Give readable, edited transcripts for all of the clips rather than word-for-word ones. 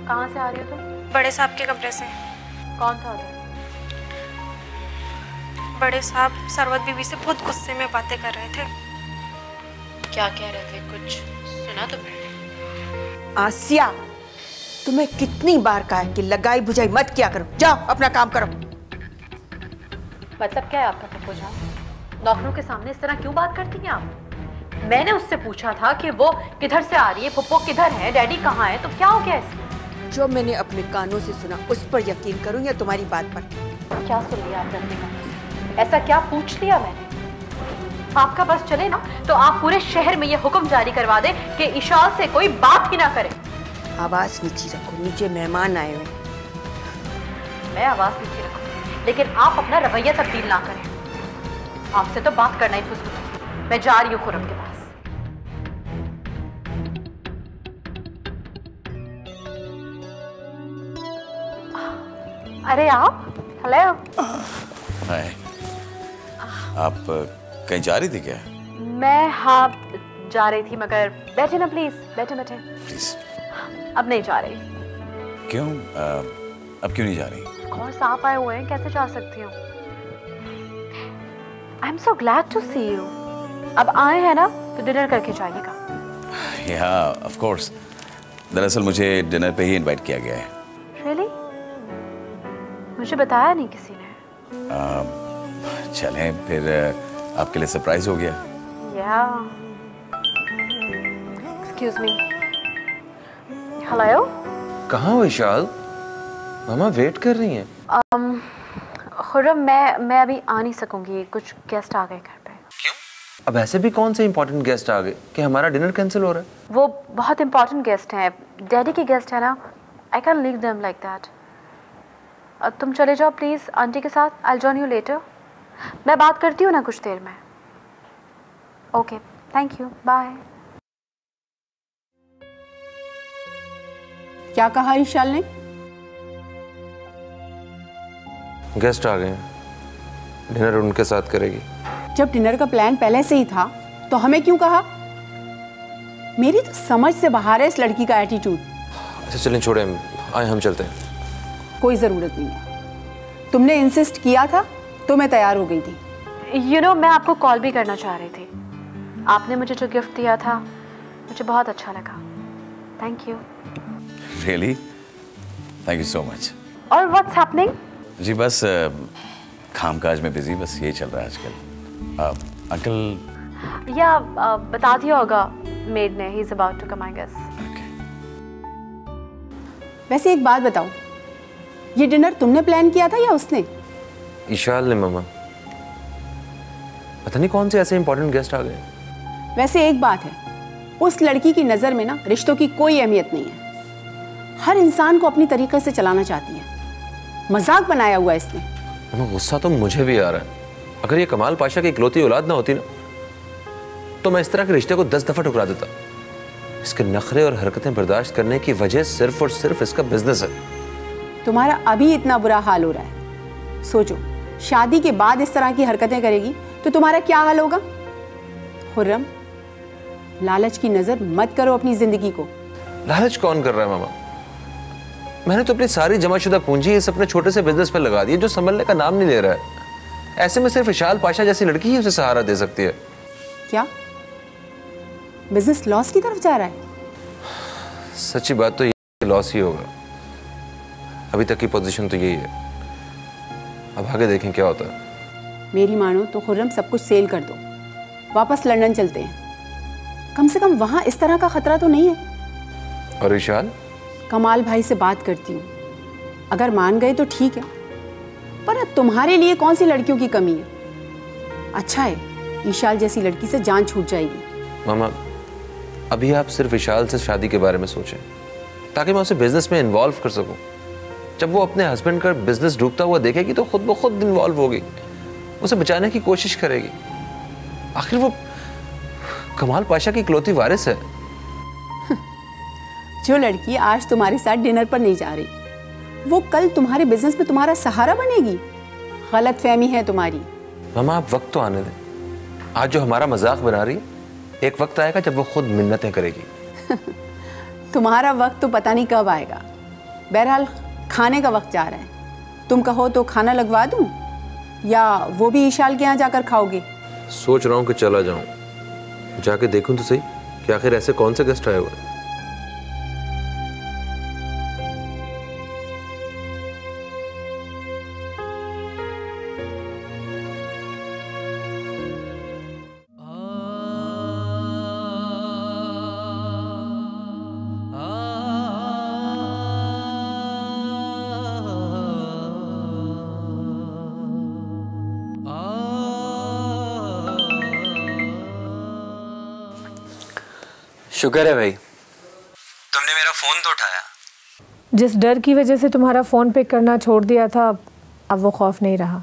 कहाँ से आ रही हो तुम? बड़े साहब के कमरे से। कौन था उधर? बड़े साहब सरवत बीवी से बहुत गुस्से में बातें कर रहे थे। क्या कह रहे थे, कुछ सुना तुमने? आसिया, तुम्हें कितनी बार कहा है कि लगाई बुझाई मत किया करो, जाओ अपना काम करो। मतलब क्या है आपका पप्पू जान? नौकरों के सामने इस तरह क्यों बात करती हैं आप? मैंने उससे पूछा था कि वो किधर से आ रही है, पप्पू किधर है, डैडी कहाँ है, तो क्या हो गया इसमें? जो मैंने अपने कानों से सुना उस पर यकीन करूं या तुम्हारी बात पर? क्या सुन लिया आपने अपने कानों से? ऐसा क्या पूछ लिया मैंने? आपका बस चले ना तो आप पूरे शहर में ये हुक्म जारी करवा दें कि इशाल से कोई बात ही ना करे। आवाज नीचे रखो, नीचे मेहमान आए हुए। मैं आवाज नीचे रखूं, लेकिन आप अपना रवैया तब्दील ना करें। आपसे तो बात करना ही फुजूल है। मैं जा रही हूँ खुर्रम के पास। अरे आप, हेलो। हाय। आप कहीं जा रही थी क्या? मैं हाँ जा रही थी, मगर बैठे ना प्लीज, बैठे बैठे। प्लीज। अब नहीं जा रही। क्यों? अब क्यों नहीं जा रही? और आप आए हुए हैं, कैसे जा सकती हूँ? I am so glad to see you. अब आए हैं ना तो डिनर करके जाइएगा। या ऑफ कोर्स। दरअसल मुझे डिनर पे ही इनवाइट किया गया है। Really? मुझे बताया नहीं किसी ने। चलें फिर, आपके लिए सरप्राइज हो गया। Excuse me. हेलो। कहाँ हो इशाल? मामा वेट कर रही हैं। खुर्रम, मैं अभी आ नहीं सकूंगी, कुछ गेस्ट आ गए घर पे। क्यों? अब ऐसे भी कौन से इंपॉर्टेंट गेस्ट आ गए कि हमारा डिनर कैंसिल हो रहा है? वो बहुत इंपॉर्टेंट गेस्ट हैं, डैडी के गेस्ट है ना। I can leave them like that. अब तुम चले जाओ प्लीज आंटी के साथ। I will join you later. मैं बात करती हूँ ना कुछ देर में। Okay, thank you, bye. क्या कहा इशाल ने? गेस्ट आ गए हैं, डिनर उनके साथ करेगी। जब डिनर का प्लान पहले से ही था तो हमें क्यों कहा? मेरी तो समझ से बाहर है इस लड़की का एटीट्यूड। अच्छा चलें, छोड़ें, आए हम चलते हैं। कोई ज़रूरत नहीं है, तुमने इंसिस्ट किया था तो मैं तैयार हो गई थी। यू नो, मैं आपको कॉल भी करना चाह रही थी। आपने मुझे जो गिफ्ट दिया था मुझे बहुत अच्छा लगा। Thank you. Really? Thank you so much. और व्हाट्स हैपनिंग? जी बस कामकाज में बिजी, बस यही चल रहा है आजकल। अंकल या बता दिया होगा मेड ने, he is about to come I guess. वैसे एक बात बताओ, ये डिनर तुमने प्लान किया था या उसने? इशाल ने मामा। पता नहीं कौन से ऐसे इंपॉर्टेंट गेस्ट आ गए। वैसे एक बात है, उस लड़की की नज़र में ना रिश्तों की कोई अहमियत नहीं है। हर इंसान को अपनी तरीके से चलाना चाहती है। मजाक बनाया हुआ है इसने। मामा गुस्सा तो मुझे भी आ रहा है। अगर ये कमाल पाशा की इकलौती औलाद ना होती ना तो मैं इस तरह के रिश्ते को 10 दफा ठुकरा देता। इसके नखरे और हरकतें बर्दाश्त करने की वजह सिर्फ और सिर्फ इसका बिजनेस है। तुम्हारा अभी इतना बुरा हाल हो रहा है, सोचो शादी के बाद इस तरह की हरकतें करेगी तो तुम्हारा क्या हाल होगा? खुर्रम, लालच की नजर मत करो अपनी जिंदगी को। लालच कौन कर रहा है मामा? मैंने तो अपनी सारी जमाशुदा पूंजी इस अपने छोटे से बिजनेस पे लगा दी है जो संभलने का नाम नहीं ले रहा है। ऐसे में सिर्फ इशाल पाशा जैसी लड़की ही उसे सहारा दे सकती है। क्या बिजनेस लॉस की तरफ जा रहा है? सच्ची बात तो ये लॉस ही होगा। अभी तक की पोजीशन तो यही है, अब आगे देखें क्या होता है। मेरी मानो तो खुर्रम सब कुछ सेल कर दो, वापस लंदन चलते हैं। कम से कम वहां इस तरह का खतरा तो नहीं है। और इशाल? कमाल भाई से बात करती हूँ, अगर मान गए तो ठीक है, पर तुम्हारे लिए कौन सी लड़कियों की कमी है? अच्छा है इशाल जैसी लड़की से जान छूट जाएगी। मामा अभी आप सिर्फ इशाल से शादी के बारे में सोचें ताकि मैं उसे बिजनेस में इन्वॉल्व कर सकूं। जब वो अपने हस्बैंड का बिजनेस डूबता हुआ देखेगी तो खुद ब खुद इन्वॉल्व होगी, उसे बचाने की कोशिश करेगी। आखिर वो कमाल पाशा की इकलौती वारिस है। जो लड़की आज तुम्हारे साथ डिनर पर नहीं जा रही, वो कल तुम्हारे बिजनेस में तुम्हारा सहारा बनेगी। गलत फहमी है तुम्हारी। मामा आप वक्त तो आने दें। आज जो हमारा मजाक बना रही है, एक वक्त आएगा जब वो खुद मिन्नतें करेगी। तुम्हारा वक्त तो पता नहीं कब आएगा, बहरहाल खाने का वक्त जा रहा है, तुम कहो तो खाना लगवा दूं या वो भी ईशाल के यहाँ जाकर खाओगे? सोच रहा हूँ कि चला जाऊं, जाके देखूं तो सही कि आखिर ऐसे कौन से गेस्ट आए हुए हैं। शुक्र है भाई, तुमने मेरा फोन तो उठाया। जिस डर की वजह से तुम्हारा फ़ोन पिक करना छोड़ दिया था, अब वो खौफ नहीं रहा।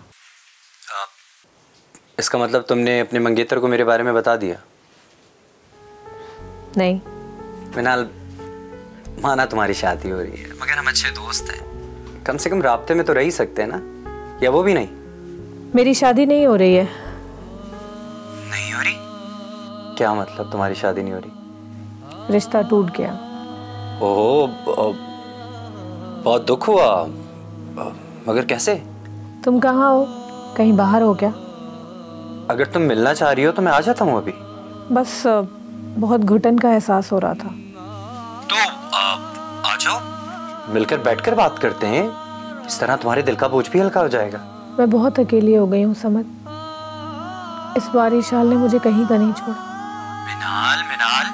इसका मतलब तुमने अपने मंगेतर को मेरे बारे में बता दिया? नहीं। मिनाल, माना तुम्हारी शादी हो रही है, मगर हम अच्छे दोस्त हैं, कम से कम राब्ते में तो रह ही सकते हैं ना? या वो भी नहीं? मेरी शादी नहीं हो रही है। नहीं हो रही? क्या मतलब तुम्हारी शादी नहीं हो रही? रिश्ता टूट गया। ओह, बहुत दुख हुआ, मगर कैसे? तुम कहाँ हो? कहीं बाहर हो क्या? अगर तुम मिलना चाह रही हो तो मैं आ जाता हूँ अभी। बस बहुत घुटन का एहसास हो रहा था। तो आ जाओ, मिलकर बैठकर बात करते हैं, इस तरह तुम्हारे दिल का बोझ भी हल्का हो जाएगा। मैं बहुत अकेली हो गई हूँ समझ, इस बार ईशाल ने मुझे कहीं का नहीं छोड़ा। मिनाल,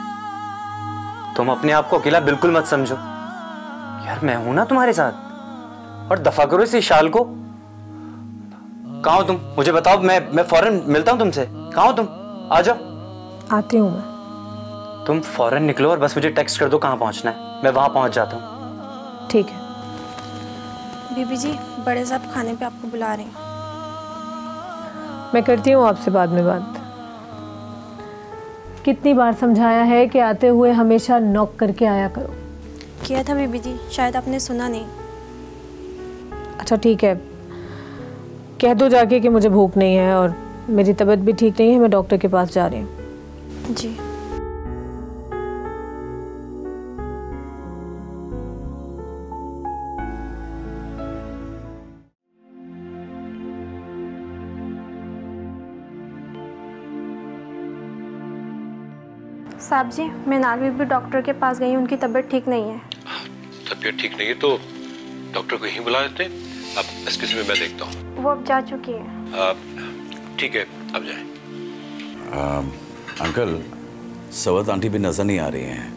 तुम अपने आप को अकेला बिल्कुल मत समझो यार, मैं हूं ना तुम्हारे साथ। और दफा करो इस ईशाल को। कहाँ हो तुम? मुझे बताओ, मैं फौरन मिलता हूँ तुमसे। कहाँ हो तुम? आ जाओ। आती हूँ मैं। तुम फौरन निकलो और बस मुझे टेक्स्ट कर दो कहाँ पहुँचना है, मैं वहां पहुँच जाता हूँ। ठीक है। बीबी जी, बड़े साहब खाने पे आपको बुला रहे हैं। मैं करती हूँ आपसे बाद में बात। कितनी बार समझाया है कि आते हुए हमेशा नॉक करके आया करो। किया था बीबी जी, शायद आपने सुना नहीं। अच्छा ठीक है, कह दो जाके कि मुझे भूख नहीं है और मेरी तबीयत भी ठीक नहीं है, मैं डॉक्टर के पास जा रही हूँ। जी। साहब जी, मैं नालवी भी डॉक्टर के पास गई, उनकी तबीयत ठीक नहीं है। तबीयत ठीक नहीं है तो डॉक्टर को यहीं बुला लेते हैं। अब इस किस्म में मैं देखता हूँ। वो अब जा चुकी है। ठीक है, अब जाएं। अंकल, सवत आंटी भी नजर नहीं आ रही हैं।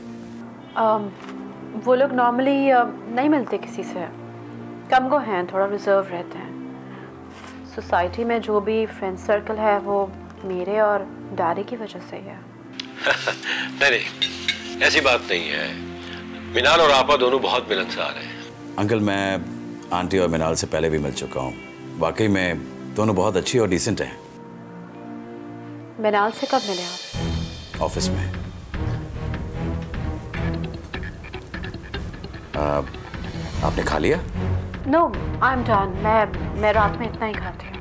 वो लोग नॉर्मली नहीं मिलते किसी से, कम को हैं, थोड़ा रिजर्व रहते हैं। सोसाइटी में जो भी फ्रेंड सर्कल है वो मेरे और डैडी की वजह से ही है। नहीं, ऐसी बात नहीं है। मिनाल और आपा दोनों बहुत मिलनसार हैं। अंकल, मैं आंटी और मिनाल से पहले भी मिल चुका हूँ, वाकई में दोनों बहुत अच्छी और डिसेंट हैं। मिनाल से कब मिले आप? ऑफिस में। आपने खा लिया? No, I am done. मैं रात में इतना ही खाती हूँ।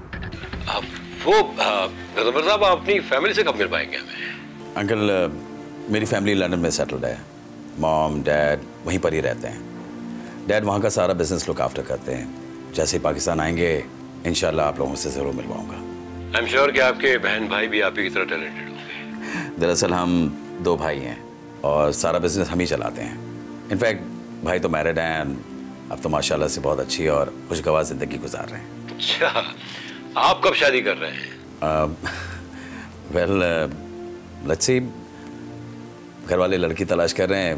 वो गजबर साहब, आप अपनी फैमिली से कब मिल पाएंगे हमें? अंकल, मेरी फैमिली लंदन में सेटल्ड है। मॉम डैड वहीं पर ही रहते हैं। डैड वहाँ का सारा बिजनेस लुक आफ्टर करते हैं। जैसे ही पाकिस्तान आएंगे इंशाल्लाह आप लोगों से ज़रूर मिलवाऊंगा। आई एम श्योर कि आपके बहन भाई भी आप ही की तरह टैलेंटेड होंगे। दरअसल हम 2 भाई हैं और सारा बिजनेस हम ही चलाते हैं। इनफैक्ट भाई तो मैरिड हैं, अब तो माशाल्लाह से बहुत अच्छी और खुशगवार ज़िंदगी गुजार रहे हैं। अच्छा, आप कब शादी कर रहे हैं? वेल लेट्स सी, घर वाले लड़की तलाश कर रहे हैं,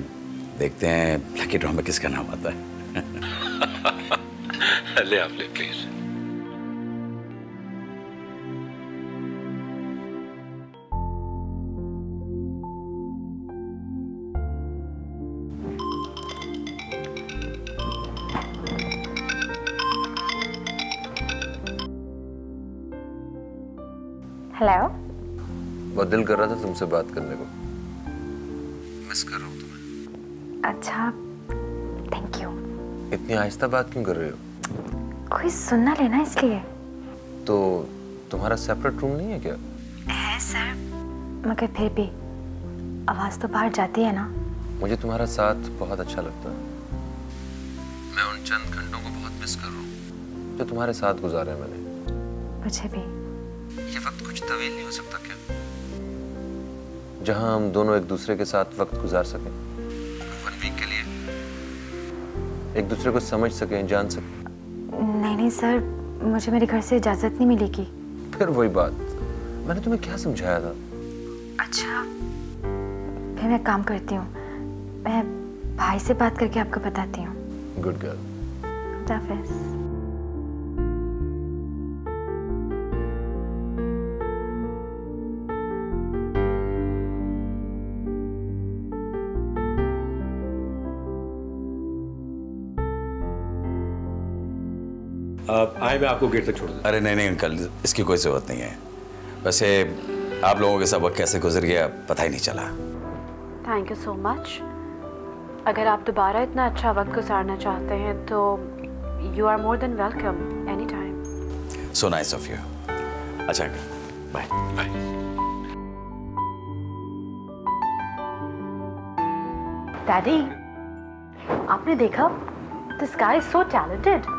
देखते हैं लकी ड्रॉ में किसका नाम आता है। ले आप ले प्लीज। हेलो। बहुत दिल कर रहा था तुमसे बात करने को, मिस कर रहा हूँ तुम्हें। अच्छा, थैंक यू। इतनी आहिस्ता बात क्यों कर रहे हो? कोई सुनना लेना इसलिए। तो तुम्हारा सेपरेट रूम नहीं है क्या? है सर, मगर फिर भी आवाज तो बाहर जाती है ना। मुझे तुम्हारा साथ बहुत अच्छा लगता है। मैं उन चंद घंटों को बहुत मिस कर रहा हूँ जो तुम्हारे साथ गुजारे हैं मैंने। मुझे भी। ये वक्त कुछ तवील नहीं हो सकता क्या, जहां हम दोनों एक दूसरे के साथ वक्त गुजार सकें, 1 वीक के लिए एक दूसरे को समझ सकें, जान सकें। नहीं सर, मुझे मेरे घर से इजाजत नहीं मिलेगी। फिर वही बात, मैंने तुम्हें क्या समझाया था? अच्छा, फिर मैं काम करती हूँ, मैं भाई से बात करके आपको बताती हूँ। Good girl. हाफिज़। आए, मैं आपको गेट तक छोड़ दूं। अरे नहीं अंकल, इसकी कोई ज़रूरत नहीं है। वैसे आप लोगों के साथ वक्त कैसे गुजर गया पता ही नहीं चला। Thank you so much. अगर आप दोबारा इतना अच्छा वक्त गुजारना चाहते हैं तो you are more than welcome any time. So nice of you. अच्छा अंकल, बाय बाय। डैडी, आपने देखा, this guy is so talented.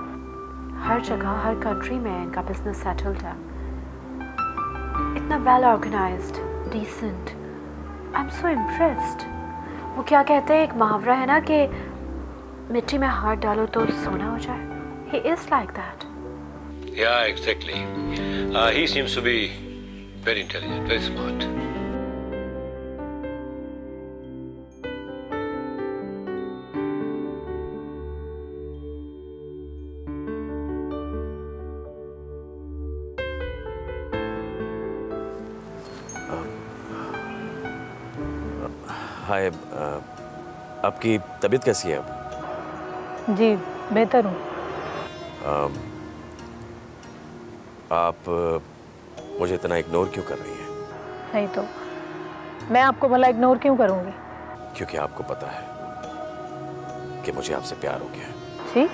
हर जगह, हर कंट्री में इनका बिजनेस सेटल्ड है। इतना well organised, decent. I am so impressed. वो क्या कहते हैं, एक मुहावरा है ना कि मिट्टी में हाथ डालो तो सोना हो जाए। He is like that. Yeah, exactly. He seems to be very intelligent, very smart. हाय, आपकी तबीयत कैसी है अब? जी बेहतर हूँ। आप मुझे इतना इग्नोर क्यों कर रही हैं? नहीं तो मैं आपको भला इग्नोर क्यों करूँगी? क्योंकि आपको पता है कि मुझे आपसे प्यार हो गया है। जी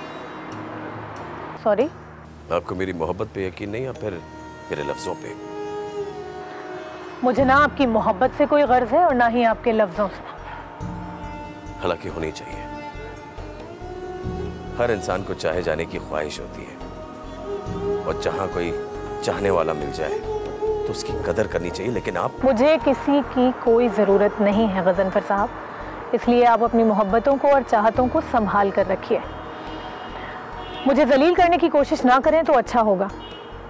सॉरी। आपको मेरी मोहब्बत पे यकीन नहीं या फिर मेरे लफ्ज़ों पे? मुझे ना आपकी मोहब्बत से कोई गर्ज है और ना ही आपके लफ्ज़ों से। हालांकि होनी चाहिए। हर इंसान को चाहे जाने की ख्वाहिश होती है, और जहां कोई चाहने वाला मिल जाए तो उसकी कदर करनी चाहिए। लेकिन आप... मुझे किसी की कोई ज़रूरत नहीं है गज़नफर साहब, इसलिए आप अपनी मोहब्बतों को और चाहतों को संभाल कर रखिए। मुझे जलील करने की कोशिश ना करें तो अच्छा होगा।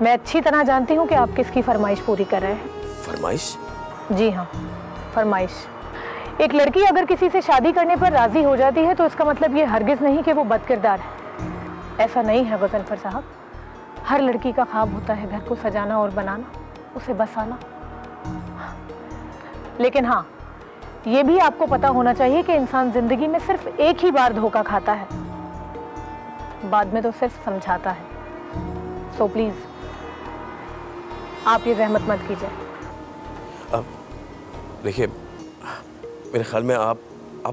मैं अच्छी तरह जानती हूँ कि आप किसकी फरमाइश पूरी कर रहे हैं। फरमाइश? जी हाँ, फरमाइश। एक लड़की अगर किसी से शादी करने पर राजी हो जाती है तो इसका मतलब ये हरगिज़ नहीं कि वो बदकिरदार है। ऐसा नहीं है गज़नफर साहब। हर लड़की का ख्वाब होता है घर को सजाना और बनाना, उसे बसाना। लेकिन हाँ, ये भी आपको पता होना चाहिए कि इंसान जिंदगी में सिर्फ एक ही बार धोखा खाता है, बाद में तो सिर्फ समझाता है। सो प्लीज आप ये जहमत मत कीजिए। अब देखिए, मेरे ख्याल में आप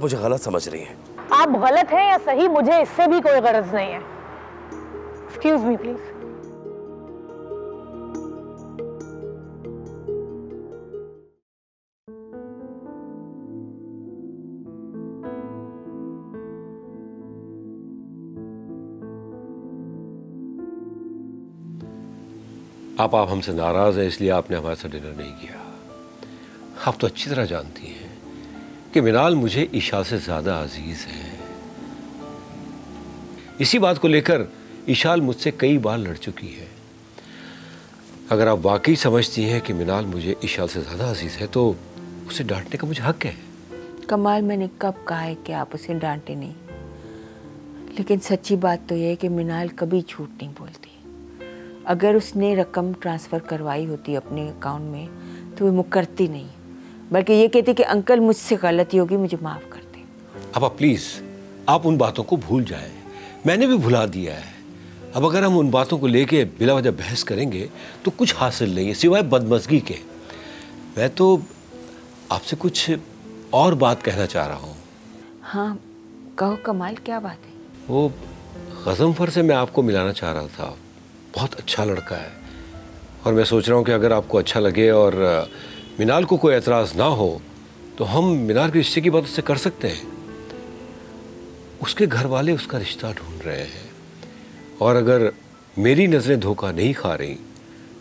मुझे गलत समझ रही हैं। आप गलत हैं या सही, मुझे इससे भी कोई गरज नहीं है। Excuse me please. आप हमसे नाराज हैं इसलिए आपने हमारे साथ डिनर नहीं किया। आप तो अच्छी तरह जानती हैं कि मिनाल मुझे ईशा से ज़्यादा अजीज़ है। इसी बात को लेकर ईशाल मुझसे कई बार लड़ चुकी है। अगर आप वाकई समझती हैं कि मिनाल मुझे ईशाल से ज़्यादा अजीज़ है तो उसे डांटने का मुझे हक है। कमाल, मैंने कब कहा है कि आप उसे डांटे नहीं, लेकिन सच्ची बात तो यह है कि मिनाल कभी झूठ नहीं बोलती। अगर उसने रकम ट्रांसफ़र करवाई होती अपने अकाउंट में तो वो मुकरती नहीं, बल्कि ये कहती कि अंकल मुझसे गलती होगी, मुझे माफ़ कर दें। अब प्लीज़ आप उन बातों को भूल जाएं। मैंने भी भुला दिया है। अब अगर हम उन बातों को लेके बिला वजह बहस करेंगे तो कुछ हासिल नहीं है सिवाय बदमज़गी के। मैं तो आपसे कुछ और बात कहना चाह रहा हूँ। हाँ कहो कमाल, क्या बात है? वो गज़नफ़र से मैं आपको मिलाना चाह रहा था। बहुत अच्छा लड़का है और मैं सोच रहा हूँ कि अगर आपको अच्छा लगे और मिनाल को कोई एतराज़ ना हो तो हम मिनाल के रिश्ते की बात उससे कर सकते हैं। उसके घर वाले उसका रिश्ता ढूंढ रहे हैं, और अगर मेरी नज़रें धोखा नहीं खा रही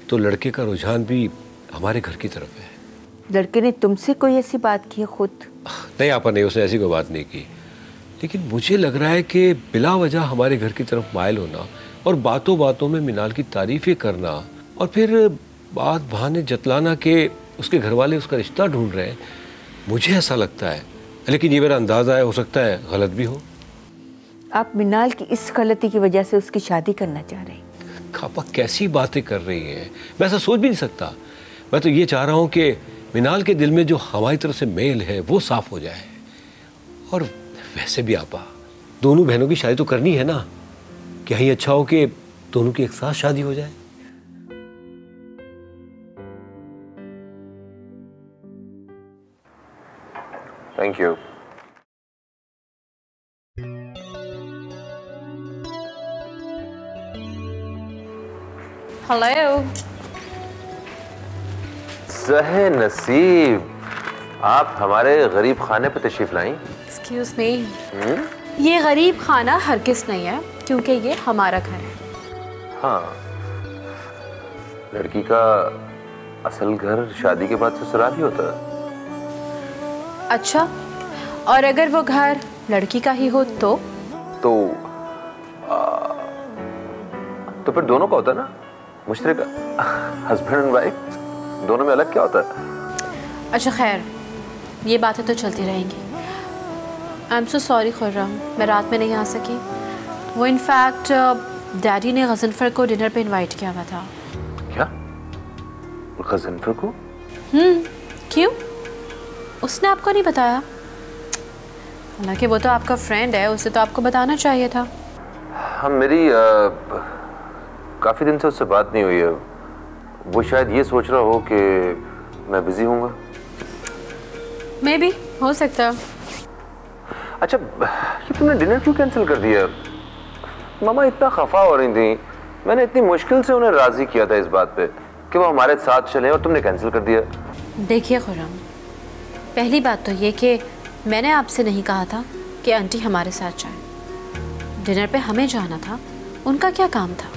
तो लड़के का रुझान भी हमारे घर की तरफ है। लड़के ने तुमसे कोई ऐसी बात की है खुद? नहीं आपा, नहीं, उसने ऐसी कोई बात नहीं की, लेकिन मुझे लग रहा है कि बिला वजह हमारे घर की तरफ माइल होना और बातों बातों में मिनाल की तारीफ़ें करना और फिर बात बहाने जतलाना कि उसके घर वाले उसका रिश्ता ढूंढ रहे हैं, मुझे ऐसा लगता है, लेकिन ये मेरा अंदाज़ा है, हो सकता है गलत भी हो। आप मिनाल की इस गलती की वजह से उसकी शादी करना चाह रहे हैं? आपा कैसी बातें कर रही हैं, मैं ऐसा सोच भी नहीं सकता। मैं तो ये चाह रहा हूँ कि मिनाल के दिल में जो हमारी तरफ से मेल है वो साफ हो जाए। और वैसे भी आपा, दोनों बहनों की शादी तो करनी है ना, क्या ही अच्छा हो कि दोनों की एक साथ शादी हो जाए। Thank you. हेलो। ज़हे नसीब, आप हमारे गरीब खाने पे तशरीफ लाई। एक्सक्यूज मी, ये गरीब खाना हरगिज़ नहीं है, क्योंकि ये हमारा घर है। हाँ, लड़की का असल घर शादी के बाद ससुराल ही होता है। अच्छा, और अगर वो घर लड़की का ही हो तो फिर दोनों का होता है ना, मुश्तरका, हस्बैंड एंड वाइफ, दोनों में अलग क्या होता है? अच्छा खैर, ये बातें तो चलती रहेंगी। आई एम सो सॉरी खुर्रम, मैं रात में नहीं आ सकी। वो इनफैक्ट डैडी ने गज़नफ़र को डिनर पे इनवाइट किया हुआ था। क्या? गज़नफ़र को? क्यों? उसने आपको नहीं बताया? हालांकि वो तो आपका फ्रेंड है, उसे तो आपको बताना चाहिए था। हाँ, मेरी काफ़ी दिन से उससे बात नहीं हुई है। वो शायद ये सोच रहा हो कि मैं बिजी हूँगा। मे बी, हो सकता है। अच्छा, ये तुमने डिनर क्यों कैंसिल कर दिया? मामा इतना खफा हो रही थी, मैंने इतनी मुश्किल से उन्हें राज़ी किया था इस बात पे कि वो हमारे साथ चले, और तुमने कैंसिल कर दिया। देखिए खुर्रम, पहली बात तो ये कि मैंने आपसे नहीं कहा था कि आंटी हमारे साथ जाए। डिनर पे हमें जाना था, उनका क्या काम था?